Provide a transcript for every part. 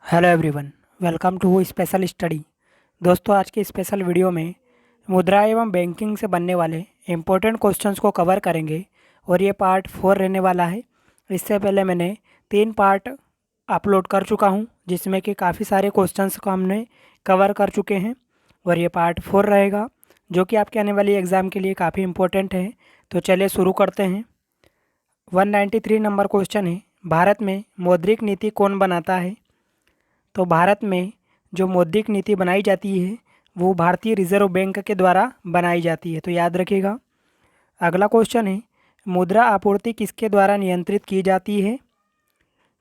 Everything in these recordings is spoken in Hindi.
Hello everyone, welcome to special study. दोस्तों, आज के स्पेशल वीडियो में मुद्रा एवं बैंकिंग से बनने वाले इम्पोर्टेंट क्वेश्चंस को कवर करेंगे और ये पार्ट 4 रहने वाला है। इससे पहले मैंने 3 पार्ट अपलोड कर चुका हूँ जिसमें कि काफ़ी सारे क्वेश्चंस को हमने कवर कर चुके हैं और ये पार्ट 4 रहेगा जो कि आपके आने वाली एग्ज़ाम के लिए काफ़ी इम्पोर्टेंट है। तो चलिए शुरू करते हैं। 193 नंबर क्वेश्चन है, भारत में मौद्रिक नीति कौन बनाता है? तो भारत में जो मौद्रिक नीति बनाई जाती है वो भारतीय रिजर्व बैंक के द्वारा बनाई जाती है, तो याद रखिएगा। अगला क्वेश्चन है, मुद्रा आपूर्ति किसके द्वारा नियंत्रित की जाती है?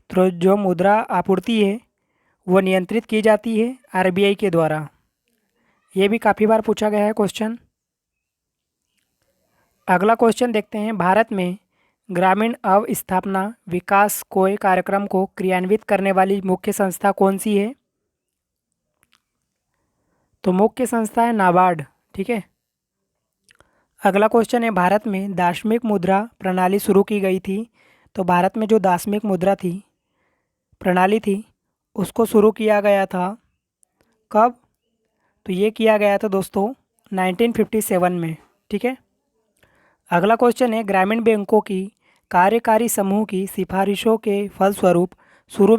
तो जो मुद्रा आपूर्ति है वो नियंत्रित की जाती है आरबीआई के द्वारा। ये भी काफ़ी बार पूछा गया है क्वेश्चन। अगला क्वेश्चन देखते हैं, भारत में ग्रामीण अवस्थापना विकास कोय कार्यक्रम को क्रियान्वित करने वाली मुख्य संस्था कौन सी है? तो मुख्य संस्था है नाबार्ड। ठीक है। अगला क्वेश्चन है, भारत में दार्शनिक मुद्रा प्रणाली शुरू की गई थी। तो भारत में जो दार्शनिक मुद्रा थी प्रणाली थी उसको शुरू किया गया था कब? तो ये किया गया था दोस्तों 1957 में। ठीक है। अगला क्वेश्चन है, ग्रामीण बैंकों की कार्यकारी समूह की सिफारिशों के फलस्वरूप शुरू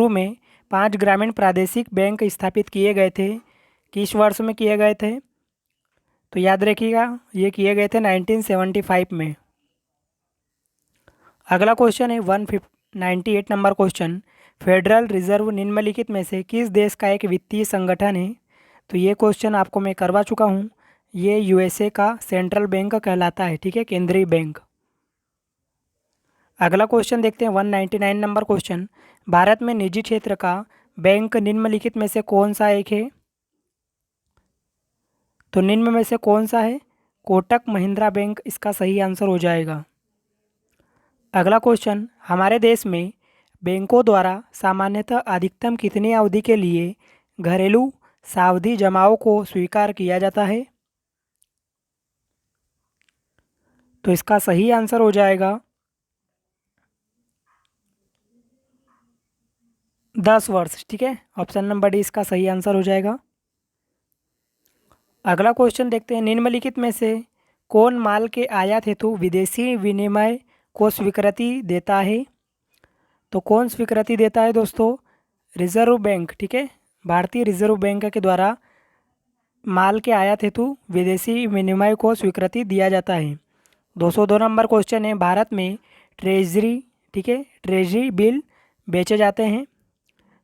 में 5 ग्रामीण प्रादेशिक बैंक स्थापित किए गए थे। किस वर्ष में किए गए थे? तो याद रखिएगा, ये किए गए थे 1975 में। अगला क्वेश्चन है 198 नंबर क्वेश्चन, फेडरल रिजर्व निम्नलिखित में से किस देश का एक वित्तीय संगठन है? तो ये क्वेश्चन आपको मैं करवा चुका हूँ। ये यूएसए का सेंट्रल बैंक कहलाता है। ठीक है, केंद्रीय बैंक। अगला क्वेश्चन देखते हैं 199 नंबर क्वेश्चन, भारत में निजी क्षेत्र का बैंक निम्नलिखित में से कौन सा एक है? तो निम्न में से कौन सा है? कोटक महिंद्रा बैंक इसका सही आंसर हो जाएगा। अगला क्वेश्चन, हमारे देश में बैंकों द्वारा सामान्यतः अधिकतम कितनी अवधि के लिए घरेलू सावधि जमाओं को स्वीकार किया जाता है? तो इसका सही आंसर हो जाएगा 10 वर्ष। ठीक है, ऑप्शन नंबर डी इसका सही आंसर हो जाएगा। अगला क्वेश्चन देखते हैं, निम्नलिखित में से कौन माल के आयात हेतु विदेशी विनिमय को स्वीकृति देता है? तो कौन स्वीकृति देता है दोस्तों? Reserve bank. ठीक है, भारतीय रिजर्व बैंक के द्वारा माल के आयात हेतु विदेशी विनिमय को स्वीकृति दिया जाता है। 202 नंबर क्वेश्चन है, भारत में ट्रेजरी, ठीक है, ट्रेजरी बिल बेचे जाते हैं।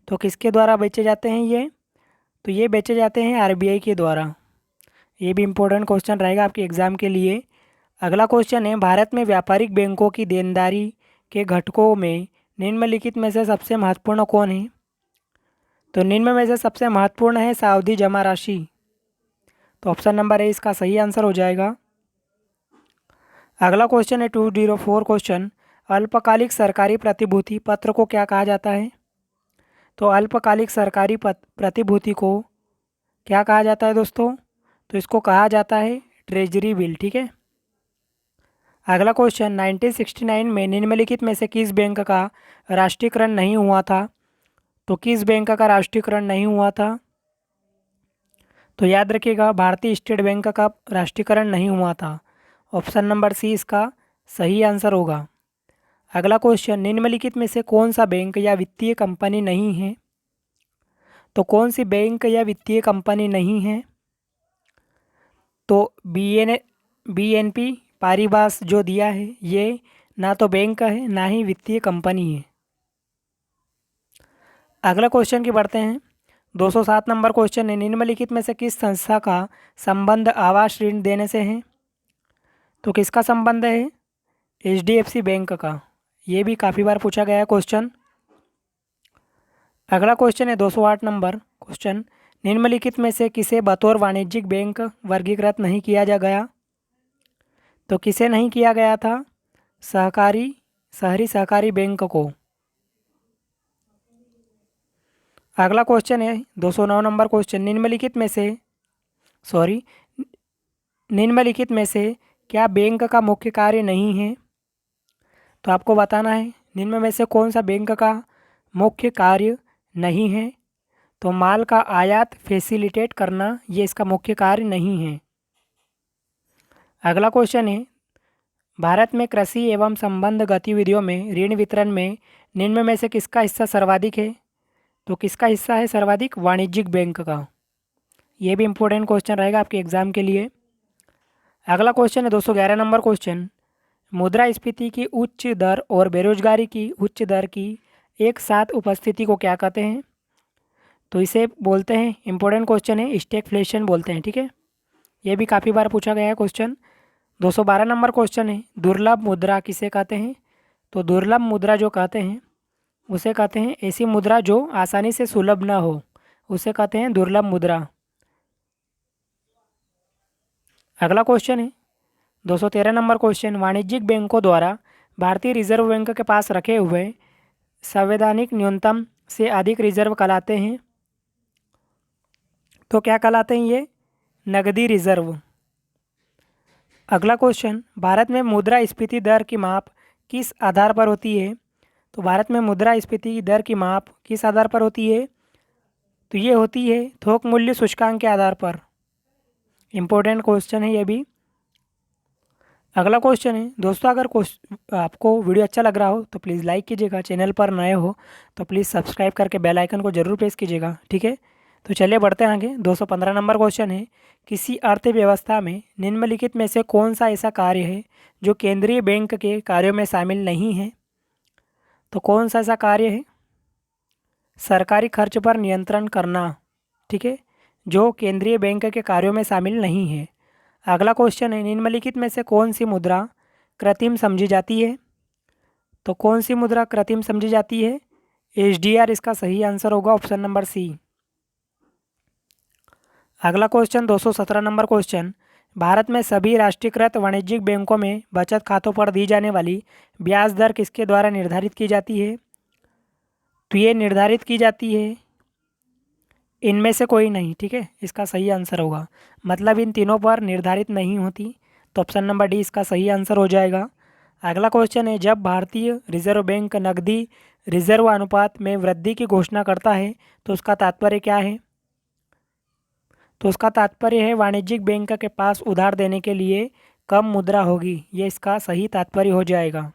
तो किसके द्वारा बेचे जाते हैं ये? तो ये बेचे जाते हैं आरबीआई के द्वारा। ये भी इम्पोर्टेंट क्वेश्चन रहेगा आपके एग्ज़ाम के लिए। अगला क्वेश्चन है, भारत में व्यापारिक बैंकों की देनदारी के घटकों में निम्नलिखित में से सबसे महत्वपूर्ण कौन है? तो निम्न में से सबसे महत्वपूर्ण है सावधि जमा राशि। तो ऑप्शन नंबर ए इसका सही आंसर हो जाएगा। अगला क्वेश्चन है 204 क्वेश्चन, अल्पकालिक सरकारी प्रतिभूति पत्र को क्या कहा जाता है? तो अल्पकालिक सरकारी प्रतिभूति को क्या कहा जाता है दोस्तों? तो इसको कहा जाता है ट्रेजरी बिल। ठीक है। अगला क्वेश्चन, 1969 में निम्नलिखित में से किस बैंक का राष्ट्रीयकरण नहीं हुआ था? तो किस बैंक का राष्ट्रीयकरण नहीं हुआ था? तो याद रखिएगा, भारतीय स्टेट बैंक का राष्ट्रीयकरण नहीं हुआ था। ऑप्शन नंबर सी इसका सही आंसर होगा। अगला क्वेश्चन, निम्नलिखित में से कौन सा बैंक या वित्तीय कंपनी नहीं है? तो कौन सी बैंक या वित्तीय कंपनी नहीं है? तो बीएनपी पारिबास जो दिया है ये ना तो बैंक है ना ही वित्तीय कंपनी है। अगला क्वेश्चन की बढ़ते हैं। 207 नंबर क्वेश्चन है, निम्नलिखित में से किस संस्था का संबंध आवास ऋण देने से है? तो किसका संबंध है? एचडीएफसी बैंक का। ये भी काफ़ी बार पूछा गया है क्वेश्चन। अगला क्वेश्चन है 208 नंबर क्वेश्चन, निम्नलिखित में से किसे बतौर वाणिज्यिक बैंक वर्गीकृत नहीं किया जा गया? तो किसे नहीं किया गया था? शहरी सहकारी बैंक को। अगला क्वेश्चन है 209 नंबर क्वेश्चन, निम्नलिखित में से क्या बैंक का मुख्य कार्य नहीं है? तो आपको बताना है निम्न में से कौन सा बैंक का मुख्य कार्य नहीं है। तो माल का आयात फैसिलिटेट करना ये इसका मुख्य कार्य नहीं है। अगला क्वेश्चन है, भारत में कृषि एवं संबंध गतिविधियों में ऋण वितरण में निम्न में से किसका हिस्सा सर्वाधिक है? तो किसका हिस्सा है सर्वाधिक? वाणिज्यिक बैंक का। ये भी इंपॉर्टेंट क्वेश्चन रहेगा आपके एग्जाम के लिए। अगला क्वेश्चन है 211 नंबर क्वेश्चन, मुद्रास्फीति की उच्च दर और बेरोजगारी की उच्च दर की एक साथ उपस्थिति को क्या कहते हैं? तो इसे बोलते हैं, इंपॉर्टेंट क्वेश्चन है, स्टैगफ्लेशन बोलते हैं। ठीक है, ये भी काफ़ी बार पूछा गया है क्वेश्चन। 212 नंबर क्वेश्चन है, दुर्लभ मुद्रा किसे कहते हैं? तो दुर्लभ मुद्रा जो कहते हैं उसे कहते हैं ऐसी मुद्रा जो आसानी से सुलभ ना हो, उसे कहते हैं दुर्लभ मुद्रा। अगला क्वेश्चन है 213 नंबर क्वेश्चन, वाणिज्यिक बैंकों द्वारा भारतीय रिजर्व बैंक के पास रखे हुए संवैधानिक न्यूनतम से अधिक रिजर्व कहलाते हैं। तो क्या कहलाते हैं ये? नकदी रिजर्व। अगला क्वेश्चन, भारत में मुद्रास्फीति दर की माप किस आधार पर होती है? तो भारत में मुद्रास्फीति दर की माप किस आधार पर होती है? तो ये होती है थोक मूल्य सूचकांक के आधार पर। इम्पोर्टेंट क्वेश्चन है ये भी। अगला क्वेश्चन है दोस्तों, अगर आपको वीडियो अच्छा लग रहा हो तो प्लीज़ लाइक कीजिएगा, चैनल पर नए हो तो प्लीज़ सब्सक्राइब करके बेल आइकन को जरूर प्रेस कीजिएगा। ठीक है, तो चलिए बढ़ते हैं आगे। 215 नंबर क्वेश्चन है, किसी अर्थव्यवस्था में निम्नलिखित में से कौन सा ऐसा कार्य है जो केंद्रीय बैंक के कार्यों में शामिल नहीं है? तो कौन सा ऐसा कार्य है? सरकारी खर्च पर नियंत्रण करना। ठीक है, जो केंद्रीय बैंक के कार्यों में शामिल नहीं है। अगला क्वेश्चन है, निम्नलिखित में से कौन सी मुद्रा कृत्रिम समझी जाती है? तो कौन सी मुद्रा कृत्रिम समझी जाती है? एसडीआर इसका सही आंसर होगा, ऑप्शन नंबर सी। अगला क्वेश्चन 217 नंबर क्वेश्चन, भारत में सभी राष्ट्रीयकृत वाणिज्यिक बैंकों में बचत खातों पर दी जाने वाली ब्याज दर किसके द्वारा निर्धारित की जाती है? तो ये निर्धारित की जाती है इनमें से कोई नहीं। ठीक है, इसका सही आंसर होगा, मतलब इन तीनों पर निर्धारित नहीं होती। तो ऑप्शन नंबर डी इसका सही आंसर हो जाएगा। अगला क्वेश्चन है, जब भारतीय रिजर्व बैंक नकदी रिजर्व अनुपात में वृद्धि की घोषणा करता है तो उसका तात्पर्य क्या है? तो उसका तात्पर्य है वाणिज्यिक बैंक के पास उधार देने के लिए कम मुद्रा होगी, ये इसका सही तात्पर्य हो जाएगा।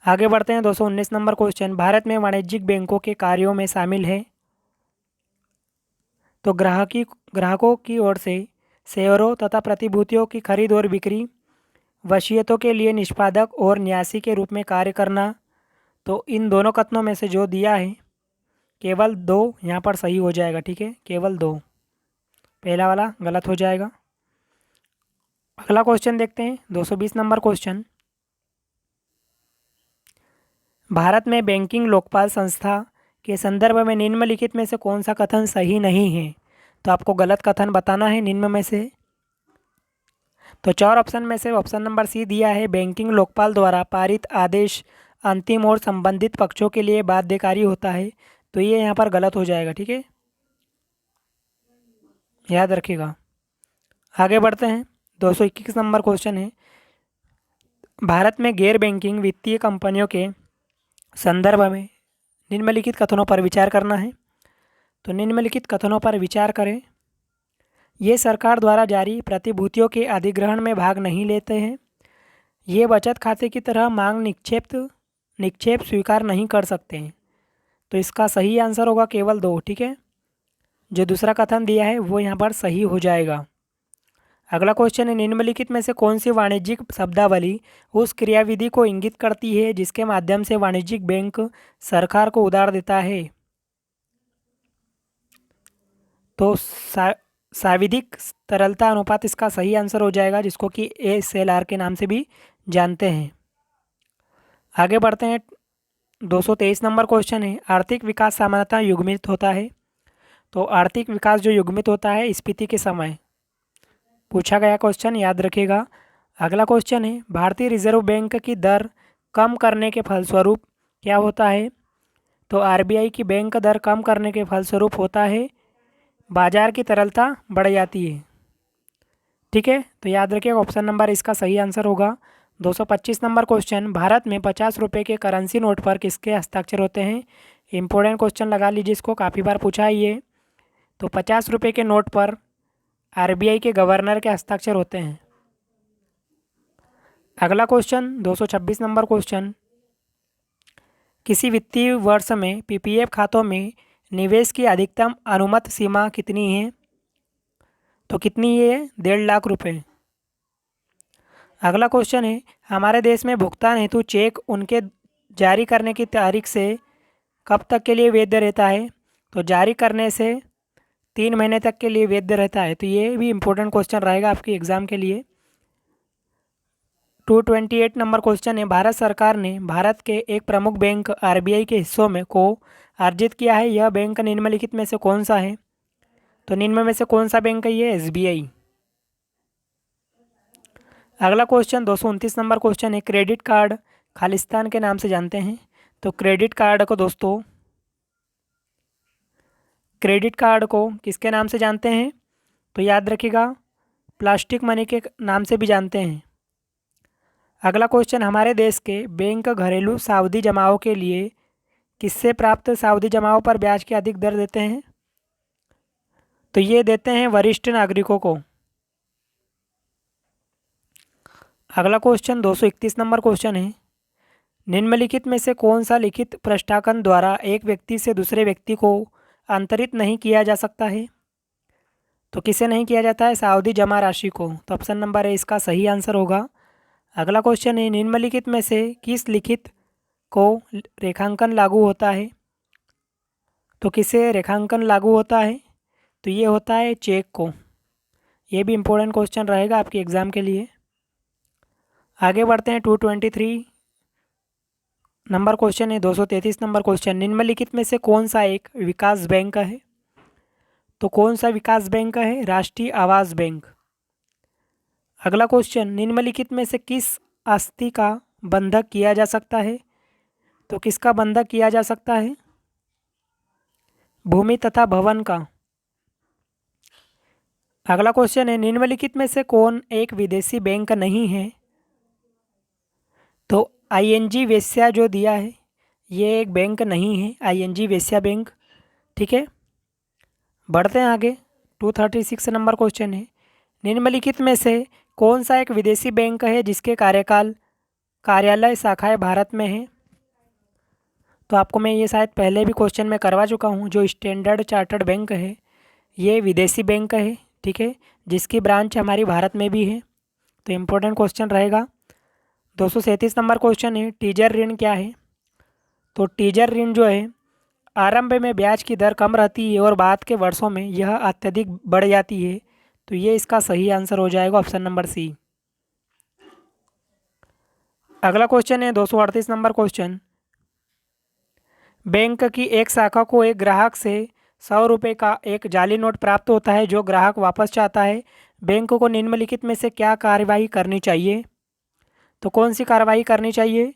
आगे बढ़ते हैं 219 नंबर क्वेश्चन, भारत में वाणिज्यिक बैंकों के कार्यों में शामिल है? तो ग्राहकों की ओर से शेयरों तथा प्रतिभूतियों की खरीद और बिक्री, वसीयतों के लिए निष्पादक और न्यासी के रूप में कार्य करना। तो इन दोनों कथनों में से जो दिया है केवल दो यहाँ पर सही हो जाएगा। ठीक है, केवल दो, पहला वाला गलत हो जाएगा। अगला क्वेश्चन देखते हैं 220 नंबर क्वेश्चन, भारत में बैंकिंग लोकपाल संस्था के संदर्भ में निम्नलिखित में से कौन सा कथन सही नहीं है? तो आपको गलत कथन बताना है निम्न में से। तो चार ऑप्शन में से ऑप्शन नंबर सी दिया है, बैंकिंग लोकपाल द्वारा पारित आदेश अंतिम और संबंधित पक्षों के लिए बाध्यकारी होता है। तो ये यहाँ पर गलत हो जाएगा। ठीक है, याद रखिएगा। आगे बढ़ते हैं 221 नंबर क्वेश्चन है, भारत में गैर बैंकिंग वित्तीय कंपनियों के संदर्भ में निम्नलिखित कथनों पर विचार करना है। तो निम्नलिखित कथनों पर विचार करें, ये सरकार द्वारा जारी प्रतिभूतियों के अधिग्रहण में भाग नहीं लेते हैं, ये बचत खाते की तरह मांग निक्षेप स्वीकार नहीं कर सकते हैं। तो इसका सही आंसर होगा केवल दो। ठीक है, जो दूसरा कथन दिया है वो यहाँ पर सही हो जाएगा। अगला क्वेश्चन है, निम्नलिखित में से कौन सी वाणिज्यिक शब्दावली उस क्रियाविधि को इंगित करती है जिसके माध्यम से वाणिज्यिक बैंक सरकार को उधार देता है? तो साविधिक तरलता अनुपात इसका सही आंसर हो जाएगा, जिसको कि ASLR के नाम से भी जानते हैं। आगे बढ़ते हैं 223 नंबर क्वेश्चन है, आर्थिक विकास सामान्यतः युग्मित होता है। तो आर्थिक विकास जो युग्मित होता है स्फीति के समय पूछा गया क्वेश्चन, याद रखिएगा। अगला क्वेश्चन है, भारतीय रिजर्व बैंक की दर कम करने के फलस्वरूप क्या होता है? तो RBI की बैंक दर कम करने के फलस्वरूप होता है बाजार की तरलता बढ़ जाती है। ठीक है, तो याद रखिएगा ऑप्शन नंबर इसका सही आंसर होगा, 225 नंबर क्वेश्चन, भारत में 50 रुपये के करेंसी नोट पर किसके हस्ताक्षर होते हैं? इंपॉर्टेंट क्वेश्चन लगा लीजिए, इसको काफ़ी बार पूछा है ये। तो 50 रुपये के नोट पर आरबीआई के गवर्नर के हस्ताक्षर होते हैं। अगला क्वेश्चन 226 नंबर क्वेश्चन, किसी वित्तीय वर्ष में पीपीएफ खातों में निवेश की अधिकतम अनुमत सीमा कितनी है? तो कितनी है? 1.5 लाख रुपए। अगला क्वेश्चन है, हमारे देश में भुगतान हेतु चेक उनके जारी करने की तारीख से कब तक के लिए वैध रहता है? तो जारी करने से 3 महीने तक के लिए वैध रहता है। तो ये भी इम्पोर्टेंट क्वेश्चन रहेगा आपके एग्ज़ाम के लिए। 228 नंबर क्वेश्चन है, भारत सरकार ने भारत के एक प्रमुख बैंक आरबीआई के हिस्सों में को अर्जित किया है, यह बैंक निम्नलिखित में से कौन सा है? तो निम्न में से कौन सा बैंक है ये? एसबीआई। अगला क्वेश्चन 229 नंबर क्वेश्चन है, क्रेडिट कार्ड खालिस्तान के नाम से जानते हैं। तो क्रेडिट कार्ड को किसके नाम से जानते हैं? तो याद रखिएगा, प्लास्टिक मनी के नाम से भी जानते हैं। अगला क्वेश्चन, हमारे देश के बैंक घरेलू सावधि जमाओं के लिए किससे प्राप्त सावधि जमाओं पर ब्याज की अधिक दर देते हैं? तो ये देते हैं वरिष्ठ नागरिकों को। अगला क्वेश्चन 231 नंबर क्वेश्चन है, निम्नलिखित में से कौन सा लिखित पृष्ठांकन द्वारा एक व्यक्ति से दूसरे व्यक्ति को अंतरित नहीं किया जा सकता है? तो किसे नहीं किया जाता है? सावधि जमा राशि को। तो ऑप्शन नंबर ए इसका सही आंसर होगा। अगला क्वेश्चन है, निम्नलिखित में से किस लिखित को रेखांकन लागू होता है? तो किसे रेखांकन लागू होता है? तो ये होता है चेक को। ये भी इम्पोर्टेंट क्वेश्चन रहेगा आपके एग्ज़ाम के लिए। आगे बढ़ते हैं 223 नंबर क्वेश्चन है, 233 नंबर क्वेश्चन, निम्नलिखित में से कौन सा एक विकास बैंक है? तो कौन सा विकास बैंक है? राष्ट्रीय आवास बैंक। अगला क्वेश्चन, निम्नलिखित में से किस आस्ति का बंधक किया जा सकता है? तो किसका बंधक किया जा सकता है? भूमि तथा भवन का। अगला क्वेश्चन है, निम्नलिखित में से कौन एक विदेशी बैंक नहीं है? तो आईएनजी वेश्या जो दिया है ये एक बैंक नहीं है, आईएनजी वेश्या बैंक। ठीक है, बढ़ते हैं आगे। 236 नंबर क्वेश्चन है, निम्नलिखित में से कौन सा एक विदेशी बैंक है जिसके कार्यालय शाखाएं भारत में है? तो आपको मैं ये शायद पहले भी क्वेश्चन में करवा चुका हूँ। जो स्टैंडर्ड चार्टर्ड बैंक है ये विदेशी बैंक है, ठीक है, जिसकी ब्रांच हमारी भारत में भी है। तो इम्पोर्टेंट क्वेश्चन रहेगा। 237 नंबर क्वेश्चन है, टीजर ऋण क्या है? तो टीजर ऋण जो है आरंभ में ब्याज की दर कम रहती है और बाद के वर्षों में यह अत्यधिक बढ़ जाती है। तो ये इसका सही आंसर हो जाएगा, ऑप्शन नंबर सी। अगला क्वेश्चन है 238 नंबर क्वेश्चन, बैंक की एक शाखा को एक ग्राहक से 100 रुपये का एक जाली नोट प्राप्त होता है जो ग्राहक वापस चाहता है। बैंक को निम्नलिखित में से क्या कार्यवाही करनी चाहिए? तो कौन सी कार्रवाई करनी चाहिए?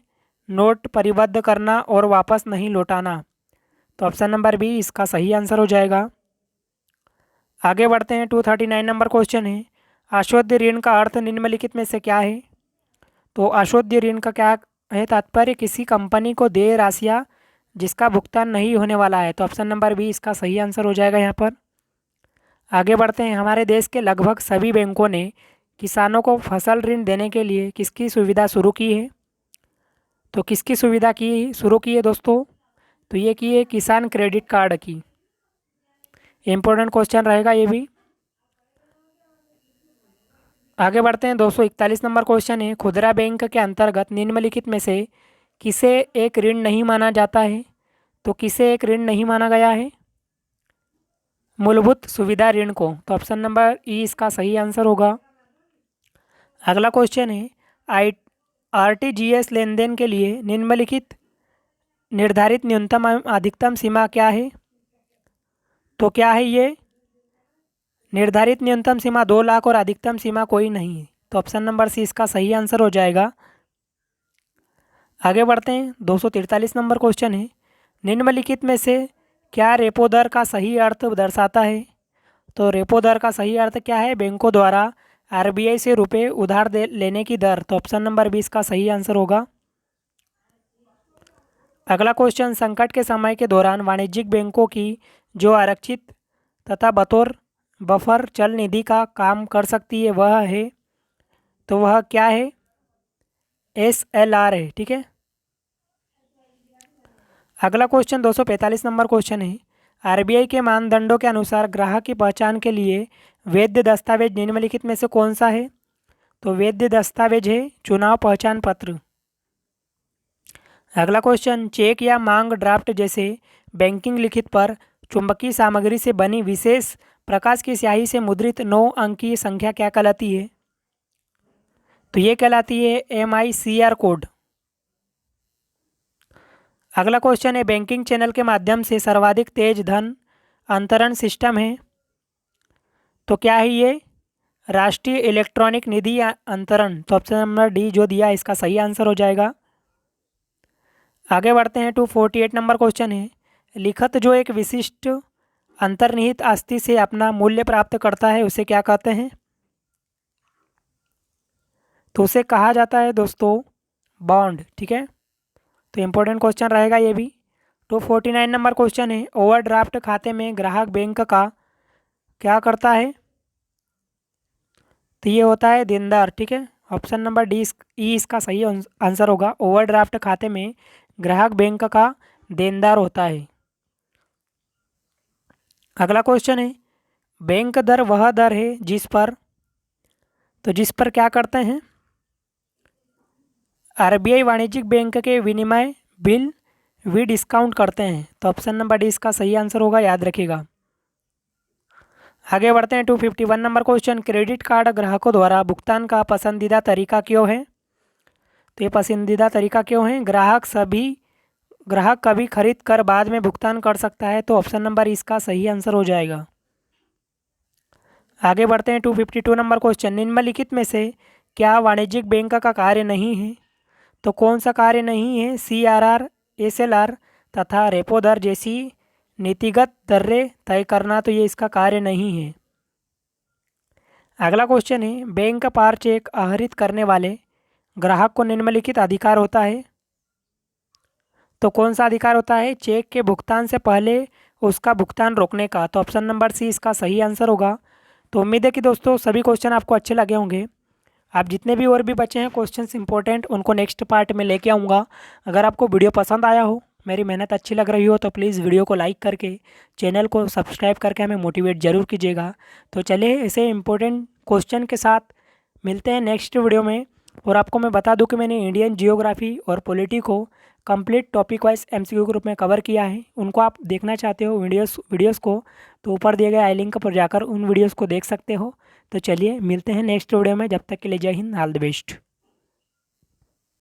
नोट परिबद्ध करना और वापस नहीं लौटाना। तो ऑप्शन नंबर बी इसका सही आंसर हो जाएगा। आगे बढ़ते हैं 239 नंबर क्वेश्चन है, आशोध्य ऋण का अर्थ निम्नलिखित में से क्या है? तो आशोध्य ऋण का क्या है तात्पर्य? किसी कंपनी को देय राशियाँ जिसका भुगतान नहीं होने वाला है। तो ऑप्शन नंबर बी इसका सही आंसर हो जाएगा यहाँ पर। आगे बढ़ते हैं, हमारे देश के लगभग सभी बैंकों ने किसानों को फसल ऋण देने के लिए किसकी सुविधा शुरू की है? तो किसकी सुविधा शुरू की है दोस्तों? तो ये की है किसान क्रेडिट कार्ड की। इम्पोर्टेंट क्वेश्चन रहेगा ये भी। आगे बढ़ते हैं 241 नंबर क्वेश्चन है, खुदरा बैंक के अंतर्गत निम्नलिखित में से किसे एक ऋण नहीं माना जाता है? तो किसे एक ऋण नहीं माना गया है? मूलभूत सुविधा ऋण को। तो ऑप्शन नंबर ई इसका सही आंसर होगा। अगला क्वेश्चन है, आरटीजीएस लेन देन के लिए निम्नलिखित निर्धारित न्यूनतम अधिकतम सीमा क्या है? तो क्या है ये? निर्धारित न्यूनतम सीमा 2 लाख और अधिकतम सीमा कोई नहीं है। तो ऑप्शन नंबर सी इसका सही आंसर हो जाएगा। आगे बढ़ते हैं 243 नंबर क्वेश्चन है, निम्नलिखित में से क्या रेपो दर का सही अर्थ दर्शाता है? तो रेपो दर का सही अर्थ क्या है? बैंकों द्वारा आरबीआई से रुपए उधार लेने की दर, तो ऑप्शन नंबर 20 का सही आंसर होगा। अगला क्वेश्चन, संकट के समय के दौरान वाणिज्यिक बैंकों की जो आरक्षित तथा बतौर बफर चल निधि का काम कर सकती है वह है, तो वह क्या है? SLR है। ठीक है। अगला क्वेश्चन 245 नंबर क्वेश्चन है, आरबीआई के मानदंडों के अनुसार ग्राहक की पहचान के लिए वैध दस्तावेज निम्नलिखित में से कौन सा है? तो वैध दस्तावेज है चुनाव पहचान पत्र। अगला क्वेश्चन, चेक या मांग ड्राफ्ट जैसे बैंकिंग लिखित पर चुंबकीय सामग्री से बनी विशेष प्रकाश की स्याही से मुद्रित 9 अंकीय संख्या क्या कहलाती है? तो ये कहलाती है MICR कोड। अगला क्वेश्चन है, बैंकिंग चैनल के माध्यम से सर्वाधिक तेज धन अंतरण सिस्टम है, तो क्या है ये? राष्ट्रीय इलेक्ट्रॉनिक निधि अंतरण। तो ऑप्शन नंबर डी जो दिया इसका सही आंसर हो जाएगा। आगे बढ़ते हैं। 248 नंबर क्वेश्चन है, लिखत जो एक विशिष्ट अंतर्निहित आस्ति से अपना मूल्य प्राप्त करता है उसे क्या कहते हैं? तो उसे कहा जाता है दोस्तों बॉन्ड। ठीक है, तो इम्पोर्टेंट क्वेश्चन रहेगा ये भी। 249 नंबर क्वेश्चन है, ओवरड्राफ्ट खाते में ग्राहक बैंक का क्या करता है? तो ये होता है देनदार। ठीक है, ऑप्शन नंबर डी ई इसका सही आंसर होगा। ओवरड्राफ्ट खाते में ग्राहक बैंक का देनदार होता है। अगला क्वेश्चन है, बैंक दर वह दर है जिस पर, तो जिस पर क्या करते हैं? आरबीआई वाणिज्यिक बैंक के विनिमय बिल भी डिस्काउंट करते हैं। तो ऑप्शन नंबर डी इसका सही आंसर होगा, याद रखिएगा। आगे बढ़ते हैं। 251 नंबर क्वेश्चन, क्रेडिट कार्ड ग्राहकों द्वारा भुगतान का पसंदीदा तरीका क्यों है? तो ये पसंदीदा तरीका क्यों है? ग्राहक कभी खरीद कर बाद में भुगतान कर सकता है, तो ऑप्शन नंबर इसका सही आंसर हो जाएगा। आगे बढ़ते हैं। 252 नंबर क्वेश्चन, निम्नलिखित में से क्या वाणिज्यिक बैंक का कार्य नहीं है? तो कौन सा कार्य नहीं है? CRR, SLR तथा रेपो दर जैसी नीतिगत दरें तय करना, तो ये इसका कार्य नहीं है। अगला क्वेश्चन है, बैंक पार चेक आहरित करने वाले ग्राहक को निम्नलिखित अधिकार होता है, तो कौन सा अधिकार होता है? चेक के भुगतान से पहले उसका भुगतान रोकने का। तो ऑप्शन नंबर सी इसका सही आंसर होगा। तो उम्मीद है कि दोस्तों सभी क्वेश्चन आपको अच्छे लगे होंगे। आप जितने भी और भी बचे हैं क्वेश्चंस इंपॉर्टेंट, उनको नेक्स्ट पार्ट में लेके आऊँगा। अगर आपको वीडियो पसंद आया हो, मेरी मेहनत अच्छी लग रही हो, तो प्लीज़ वीडियो को लाइक करके चैनल को सब्सक्राइब करके हमें मोटिवेट ज़रूर कीजिएगा। तो चलिए ऐसे इंपॉर्टेंट क्वेश्चन के साथ मिलते हैं नेक्स्ट वीडियो में। और आपको मैं बता दूं कि मैंने इंडियन जियोग्राफी और पॉलिटी को कंप्लीट टॉपिक वाइज MCQ के रूप में कवर किया है। उनको आप देखना चाहते हो वीडियोस को, तो ऊपर दिए गए आई लिंक पर जाकर उन वीडियोस को देख सकते हो। तो चलिए मिलते हैं नेक्स्ट वीडियो में, जब तक के लिए जय हिंद, ऑल द बेस्ट।